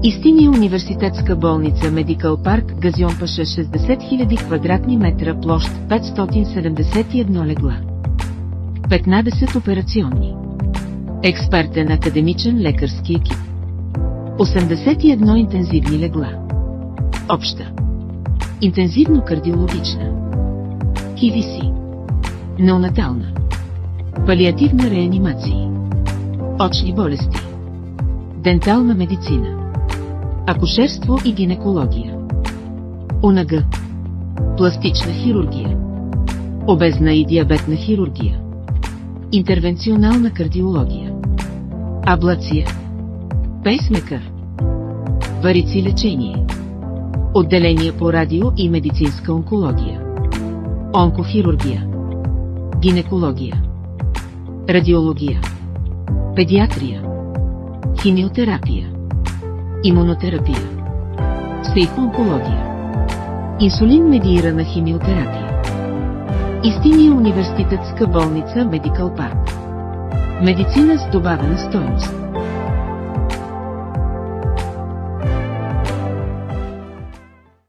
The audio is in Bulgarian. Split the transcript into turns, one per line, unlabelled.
Истиния университетска болница Медикал парк Газионпаша 60 000 квадратни метра площ 571 легла. 15 операционни. Експертен академичен лекарски екип. 81 интензивни легла. Обща. Интензивно-кардиологична. ХИВИСИ. Неонатална. Палиативна реанимация. Очни болести. Дентална медицина. Акушерство и гинекология. ОНГ. Пластична хирургия. Обезна и диабетна хирургия. Интервенционална кардиология. Аблация. Пейсмекър. Варици лечение. Отделение по радио и медицинска онкология. Онкохирургия. Гинекология. Радиология. Педиатрия. Химиотерапия. Имунотерапия. Психоонкология. Инсулин-медиирана химиотерапия. Истиния университетска болница Медикал парк. Медицина с добавена стойност.